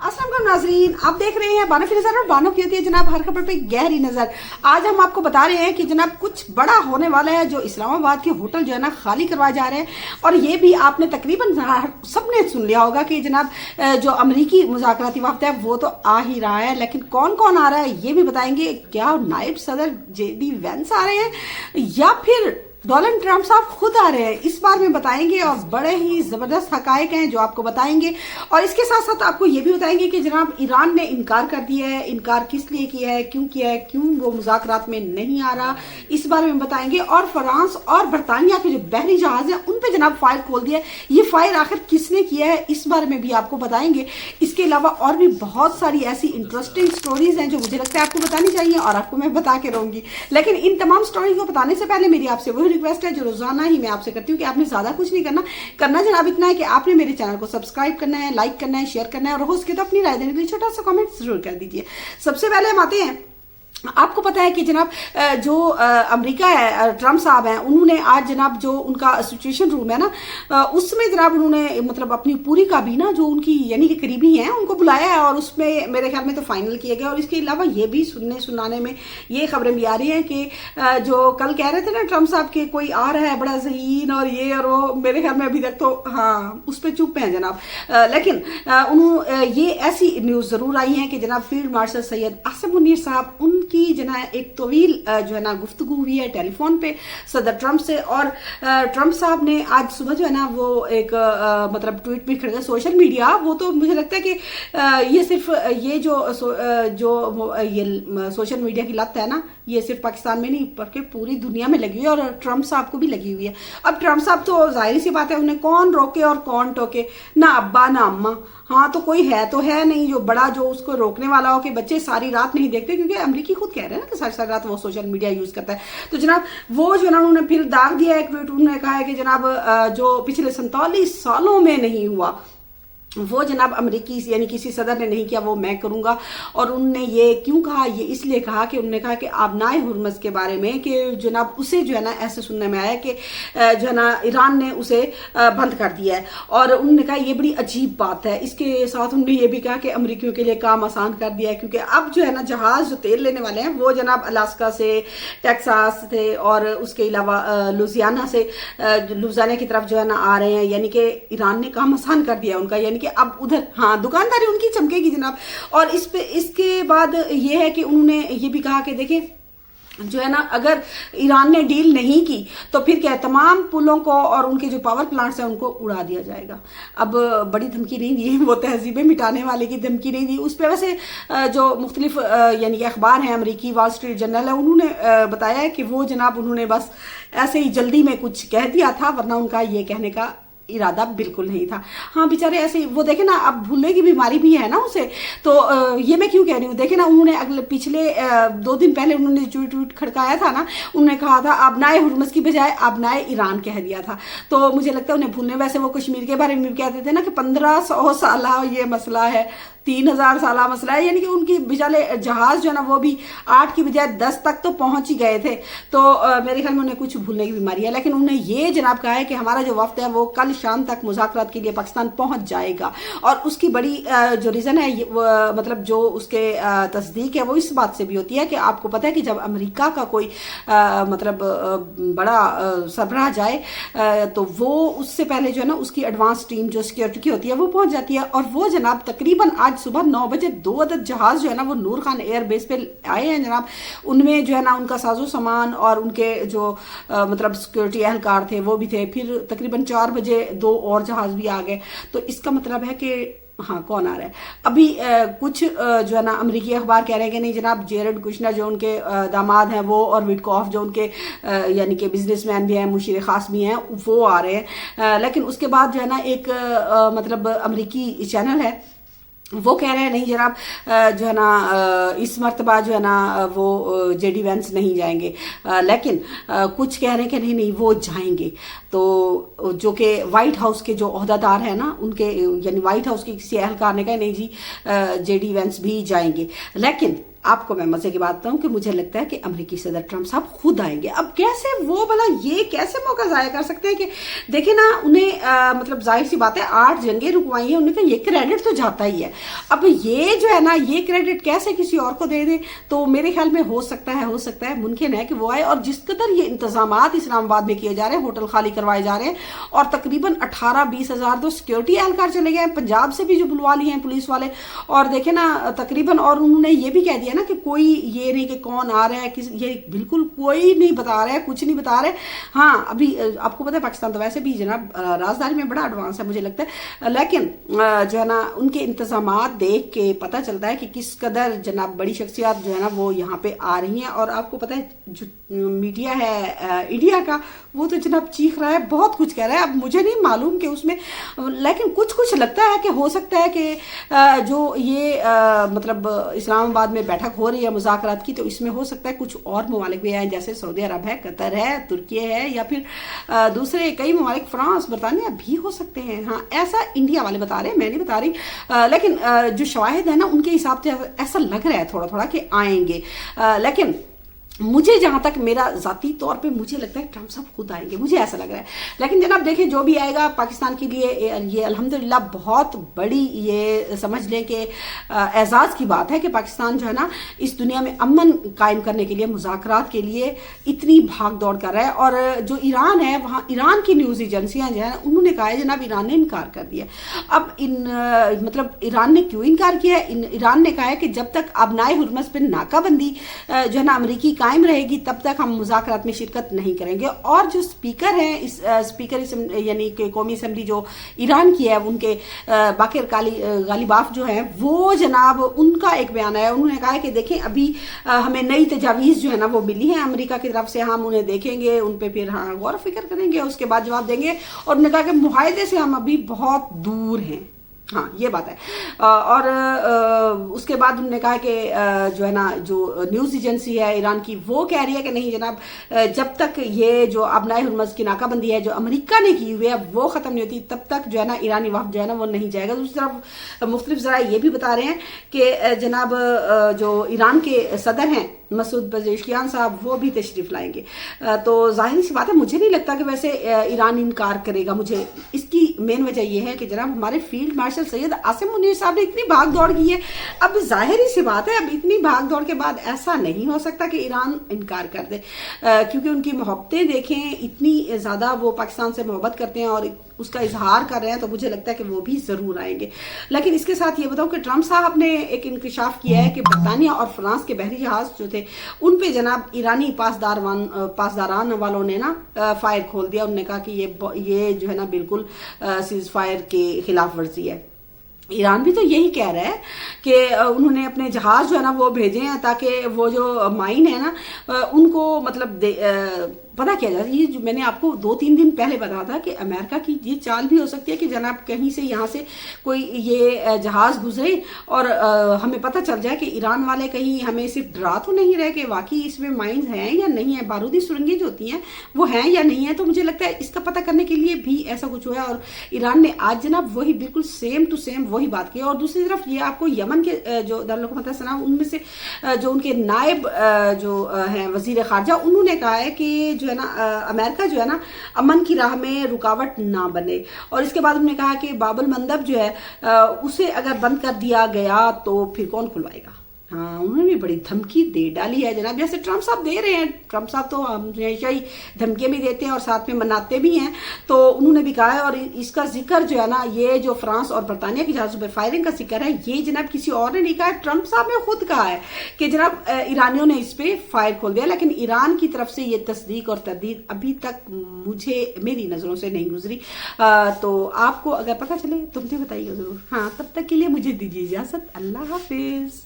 अस्सलाम वालेकुम नाजरीन, आप देख रहे हैं बानो की नजर और बानो की होती है जनाब हर खबर पे गहरी नजर। आज हम आपको बता रहे हैं कि जनाब कुछ बड़ा होने वाला है, जो इस्लामाबाद के होटल जो है ना खाली करवाए जा रहे हैं। और ये भी आपने तकरीबन सबने सुन लिया होगा कि जनाब जो अमरीकी मुज़ाकराती वफ्द है वो तो आ ही रहा है, लेकिन कौन कौन आ रहा है ये भी बताएंगे। क्या नायब सदर JD वैंस आ रहे हैं या फिर डोनाल्ड ट्रंप साहब खुद आ रहे हैं, इस बार में बताएंगे। और बड़े ही जबरदस्त हकायक हैं जो आपको बताएंगे। और इसके साथ साथ आपको ये भी बताएंगे कि जनाब ईरान ने इनकार कर दिया है। इनकार किस लिए किया है, क्यों वो मुज़ाकरात में नहीं आ रहा, इस बारे में बताएंगे। और फ्रांस और बरतानिया के जो बहरी जहाज है उन पे जनाब फायर खोल दिया है, ये फायर आखिर किसने किया है इस बारे में भी आपको बताएंगे। इसके अलावा और भी बहुत सारी ऐसी इंटरेस्टिंग स्टोरीज हैं जो मुझे लगता है आपको बतानी चाहिए और आपको मैं बता के रहूंगी। लेकिन इन तमाम स्टोरी को बताने से पहले मेरी आपसे वही रिक्वेस्ट है जो रोजाना ही मैं आपसे करती हूँ कि आपने ज्यादा कुछ नहीं करना जनाब इतना है कि आपने मेरे चैनल को सब्सक्राइब करना है, लाइक करना है, शेयर करना है और हो सके तो अपनी राय देने के लिए छोटा सा कमेंट जरूर कर दीजिए। सबसे पहले हम आते हैं, आपको पता है कि जनाब जो अमेरिका है, ट्रंप साहब हैं, उन्होंने आज जनाब जो उनका सिचुएशन रूम है ना उसमें जनाब उन्होंने मतलब अपनी पूरी काबीना जो उनकी यानी कि करीबी हैं उनको बुलाया है और उसमें मेरे ख्याल में तो फाइनल किया गया। और इसके अलावा ये भी सुनाने में ये खबरें भी आ रही हैं कि जो कल कह रहे थे ना ट्रंप साहब के कोई आ रहा है बड़ा ज़हीन और ये और वो, मेरे ख्याल में अभी तक तो हाँ उस पर चुप हैं जनाब। लेकिन ये ऐसी न्यूज़ जरूर आई है कि जनाब फील्ड मार्शल सैयद आसिम मुनीर साहब उनकी जो है एक तवील जो है ना गुफ्तगू हुई है टेलीफोन पे सदर ट्रंप से। और ट्रंप साहब ने आज सुबह जो है ना वो एक मतलब ट्वीट भी खड़े सोशल मीडिया, वो तो मुझे लगता है कि ये सिर्फ ये जो ये सोशल मीडिया की लत है ना ये सिर्फ पाकिस्तान में नहीं बल्कि पूरी दुनिया में लगी हुई है और ट्रंप साहब को भी लगी हुई है। अब ट्रंप साहब तो जाहिर सी बात है उन्हें कौन रोके और कौन टोके, ना अब्बा ना अम्मा, हाँ तो कोई है तो है नहीं जो बड़ा जो उसको रोकने वाला हो कि बच्चे सारी रात नहीं देखते, क्योंकि अमेरिकी खुद कह रहे हैं ना कि सारी सारी रात वो सोशल मीडिया यूज करता है। तो जनाब वो जो ना उन्होंने फिर दाग दिया एक ट्वीट, उन्होंने कहा है कि जनाब जो पिछले 47 सालों में नहीं हुआ वो जनाब अमेरिकी यानी किसी सदर ने नहीं किया वो मैं करूंगा। और उनने ये क्यों कहा, ये इसलिए कहा कि उन्होंने कहा कि आबनाए हुर्मस के बारे में कि जनाब उसे जो है ना ऐसे सुनने में आया कि जो है ना ईरान ने उसे बंद कर दिया है। और उन्होंने कहा ये बड़ी अजीब बात है। इसके साथ उन्होंने ये भी कहा कि अमेरिकियों के लिए काम आसान कर दिया है, क्योंकि अब जो है ना जहाज जो तेल लेने वाले हैं वो जनाब अलास्का से, टेक्सास से और उसके अलावा लुजियाना की तरफ जो है ना आ रहे हैं। यानी कि ईरान ने काम आसान कर दिया उनका, यानी कि अब उधर हाँ दुकानदारी उनकी चमकेगी जनाब। और इसके बाद ये है कि उन्होंने ये भी कहा कि देखें जो है ना अगर ईरान ने डील नहीं की तो फिर क्या तमाम पुलों को और उनके जो पावर प्लांट्स हैं उनको उड़ा दिया जाएगा। अब बड़ी धमकी नहीं दी, वो तहजीबें मिटाने वाले की धमकी नहीं दी उस पर। वैसे जो मुख्तलिफ यानी कि अखबार हैं अमेरिकी, वॉल स्ट्रीट जर्नल है, उन्होंने बताया है कि वो जनाब उन्होंने बस ऐसे ही जल्दी में कुछ कह दिया था, वरना उनका ये कहने का इरादा बिल्कुल नहीं था। हाँ बेचारे ऐसे वो देखे ना, अब भूलने की बीमारी भी है ना उसे, तो ये मैं क्यों कह रही हूँ। देखे ना उन्होंने पिछले 2 दिन पहले उन्होंने जो ट्वीट खड़काया था ना, उन्होंने कहा था आबनाए हुर्मस की बजाय आबनाए ईरान कह दिया था। तो मुझे लगता है उन्हें भूलने। वैसे वो कश्मीर के बारे में भी कहते थे ना कि 1500 साल ये मसला है, 3000 साल मसला है, यानी कि उनकी बेचारे जहाज जो है ना वो भी 8 की बजाय 10 तक तो पहुंच ही गए थे। तो मेरे ख्याल में उन्हें कुछ भूलने की बीमारी है। लेकिन उन्हें ये जनाब कहा है कि हमारा जो वफ्द है वो कल शाम तक मुज़ाकरात के लिए पाकिस्तान पहुंच जाएगा। और उसकी बड़ी जो रीज़न है मतलब जो उसके तस्दीक है वो इस बात से भी होती है कि आपको पता है कि जब अमेरिका का कोई मतलब बड़ा सरबराह जाए तो वो उससे पहले जो है ना उसकी एडवांस टीम जो सिक्योरिटी की होती है वो पहुंच जाती है। और वो जनाब तकरीबन आज सुबह 9 बजे 2 अदद जहाज जो है ना वो नूर खान एयर बेस पे आए हैं जनाब। उनमें जो है ना उनका साजो सामान और उनके जो मतलब सिक्योरिटी एहलकार थे वो भी थे। फिर तकरीबन 4 बजे 2 और जहाज भी आ गए। तो इसका मतलब है कि हाँ कौन आ रहा है अभी कुछ जो है ना अमेरिकी अखबार कह रहे हैं कि नहीं जनाब जेरेड कुशनर जो उनके दामाद हैं वो और विटकॉफ जो उनके यानी कि बिजनेसमैन भी हैं, मुशीर खास भी हैं, वो आ रहे हैं। लेकिन उसके बाद जो है ना एक मतलब अमेरिकी चैनल है वो कह रहे हैं नहीं जनाब जो है ना इस मर्तबा जो है ना वो JD वैंस नहीं जाएंगे। लेकिन कुछ कह रहे हैं कि नहीं वो जाएंगे। तो जो कि व्हाइट हाउस के जो ओहदेदार हैं ना उनके यानी व्हाइट हाउस के किसी एहलकार ने कहा नहीं जी JD वैंस भी जाएंगे। लेकिन آپ کو میں مزے کی بات بتاؤں کہ مجھے لگتا ہے کہ امریکی صدر ٹرمپ صاحب خود آئیں گے. اب کیسے وہ بھلا یہ کیسے موقع ضائع کر سکتے ہیں کہ دیکھیں نا انہیں مطلب ظاہر سی بات ہے 8 جنگیں رکوائی ہیں, انہیں کہا یہ کریڈٹ تو جاتا ہی ہے. اب یہ جو ہے نا یہ کریڈٹ کیسے کسی اور کو دے دیں, تو میرے خیال میں ہو سکتا ہے ممکن ہے کہ وہ آئے. اور جس قدر یہ انتظامات اسلام آباد میں کیے جا رہے ہیں, ہوٹل خالی کروائے جا رہے ہیں, اور تقریباً 18-20 ہزار تو سیکیورٹی اہلکار چلے گئے ہیں پنجاب سے بھی جو بلوا لیے ہیں پولیس والے. اور دیکھیں نا تقریباً, اور انہوں نے یہ بھی کہہ دیا نا کہ کوئی یہ نہیں کہ کون آ رہا ہے, یہ بالکل کوئی نہیں بتا رہا ہے, کچھ نہیں بتا رہے. ہاں ابھی آپ کو پتا ہے پاکستان تو ویسے بھی جناب رازداری میں بڑا ایڈوانس ہے مجھے لگتا ہے, لیکن جو ہے نا ان کے انتظامات دیکھ کے پتہ چلتا ہے کہ کس قدر جناب بڑی شخصیات جو ہے نا وہ یہاں پہ آ رہی ہیں. اور آپ کو پتا ہے جو میڈیا ہے انڈیا کا وہ تو جناب چیخ رہا ہے, بہت کچھ کہہ رہا ہے. اب مجھے نہیں معلوم کہ اس میں, لیکن کچھ لگتا ہے کہ ہو سکتا ہے کہ جو یہ مطلب اسلام آباد میں بیٹھک ہو رہی ہے مذاکرات کی, تو اس میں ہو سکتا ہے کچھ اور ممالک بھی آئیں, جیسے سعودی عرب ہے, قطر ہے, ترکی ہے, یا پھر دوسرے کئی ممالک, فرانس, برطانیہ بھی ہو سکتے ہیں. ہاں ایسا انڈیا والے بتا رہے ہیں, میں نہیں بتا رہی, لیکن جو شواہد ہے نا ان کے حساب سے ایسا لگ رہا ہے تھوڑا تھوڑا کہ آئیں گے. لیکن مجھے جہاں تک میرا ذاتی طور پہ مجھے لگتا ہے ٹرمپ صاحب خود آئیں گے, مجھے ایسا لگ رہا ہے. لیکن جناب دیکھیں جو بھی آئے گا پاکستان کے لیے یہ الحمدللہ بہت بڑی یہ سمجھ لیں کہ اعزاز کی بات ہے کہ پاکستان جو ہے نا اس دنیا میں امن قائم کرنے کے لیے, مذاکرات کے لیے اتنی بھاگ دوڑ کر رہا ہے. اور جو ایران ہے وہاں ایران کی نیوز ایجنسیاں جو ہیں انہوں نے کہا ہے جناب ایران نے انکار کر دیا. اب مطلب ایران نے کیوں انکار کیا ہے؟ ایران نے کہا ہے کہ جب تک ابنائے ہرمز پہ ناکہ بندی جو ہے نا امریکی قائم رہے گی تب تک ہم مذاکرات میں شرکت نہیں کریں گے. اور جو اسپیکر ہیں اسپیکر یعنی کہ قومی اسمبلی جو ایران کی ہے, ان کے باقر غالیباف جو ہیں, وہ جناب ان کا ایک بیان ہے, انہوں نے کہا ہے کہ دیکھیں ابھی ہمیں نئی تجاویز جو ہے نا وہ ملی ہیں امریکہ کی طرف سے, ہم انہیں دیکھیں گے, ان پہ پھر ہاں غور و فکر کریں گے, اس کے بعد جواب دیں گے. اور انہوں نے کہا کہ معاہدے سے ہم ابھی بہت دور ہیں. ہاں یہ بات ہے. اور اس کے بعد انہوں نے کہا کہ جو ہے نا جو نیوز ایجنسی ہے ایران کی وہ کہہ رہی ہے کہ نہیں جناب جب تک یہ جو ابنائے ہرمز کی ناکہ بندی ہے جو امریکہ نے کی ہوئی ہے وہ ختم نہیں ہوتی تب تک جو ہے نا ایرانی وفد جو ہے نا وہ نہیں جائے گا. دوسری طرف مختلف ذرائع یہ بھی بتا رہے ہیں کہ جناب جو ایران کے صدر ہیں مسعود پزیشکیان صاحب وہ بھی تشریف لائیں گے. تو ظاہر سی بات ہے مجھے نہیں لگتا کہ ویسے ایران انکار کرے گا. مجھے اس کی مین وجہ یہ ہے کہ جناب ہمارے فیلڈ مارشل سید عاصم منیر صاحب نے اتنی بھاگ دوڑ کی ہے. اب ظاہری سی بات ہے اب اتنی بھاگ دوڑ کے بعد ایسا نہیں ہو سکتا کہ ایران انکار کر دے, کیونکہ ان کی محبتیں دیکھیں اتنی زیادہ, وہ پاکستان سے محبت کرتے ہیں اور اس کا اظہار کر رہے ہیں, تو مجھے لگتا ہے کہ وہ بھی ضرور آئیں گے. لیکن اس کے ساتھ یہ بتاؤں کہ ٹرمپ صاحب نے ایک انکشاف کیا ہے کہ برطانیہ اور فرانس کے بحری جہاز جو تھے ان پہ جناب ایرانی پاسداران والوں نے نا فائر کھول دیا. انہوں نے کہا کہ یہ جو ہے نا بالکل سیز فائر کے خلاف ورزی ہے. ایران بھی تو یہی کہہ رہا ہے کہ انہوں نے اپنے جہاز جو ہے نا وہ بھیجے ہیں تاکہ وہ جو مائن ہے نا ان کو مطلب پتہ کیا جائے. یہ جو میں نے آپ کو 2-3 دن پہلے بتایا تھا کہ امریکہ کی یہ چال بھی ہو سکتی ہے کہ جناب کہیں سے یہاں سے کوئی یہ جہاز گزرے اور ہمیں پتہ چل جائے کہ ایران والے کہیں ہمیں صرف ڈرا تو نہیں رہے کہ واقعی اس میں مائنز ہیں یا نہیں ہیں, بارودی سرنگیں جو ہوتی ہیں وہ ہیں یا نہیں ہیں. تو مجھے لگتا ہے اس کا پتہ کرنے کے لیے بھی ایسا کچھ ہوا ہے. اور ایران نے آج جناب وہی بالکل سیم ٹو سیم وہی بات کی. اور دوسری طرف یہ آپ کو یمن کے جو دارالحکومت سنا ان میں سے جو ان کے نائب جو ہیں وزیر خارجہ انہوں نے کہا ہے کہ جو ہے نا امریکہ جو ہے نا امن کی راہ میں رکاوٹ نہ بنے. اور اس کے بعد انہوں نے کہا کہ باب المندب جو ہے اسے اگر بند کر دیا گیا تو پھر کون کھلوائے گا. ہاں انہوں نے بھی بڑی دھمکی دے ڈالی ہے جناب, جیسے ٹرمپ صاحب دے رہے ہیں. ٹرمپ صاحب تو ہمیشہ ہی دھمکیاں بھی دیتے ہیں اور ساتھ میں مناتے بھی ہیں. تو انہوں نے بھی کہا ہے, اور اس کا ذکر جو ہے نا یہ جو فرانس اور برطانیہ کی جہازوں پر فائرنگ کا ذکر ہے یہ جناب کسی اور نے نہیں کہا ہے, ٹرمپ صاحب نے خود کہا ہے کہ جناب ایرانیوں نے اس پہ فائر کھول دیا. لیکن ایران کی طرف سے یہ تصدیق اور تردید ابھی تک مجھے میری نظروں سے نہیں گزری. تو آپ کو اگر پتہ چلے تو مجھے بتائیے ضرور. ہاں تب تک کے لیے مجھے دیجیے اجازت. اللہ حافظ.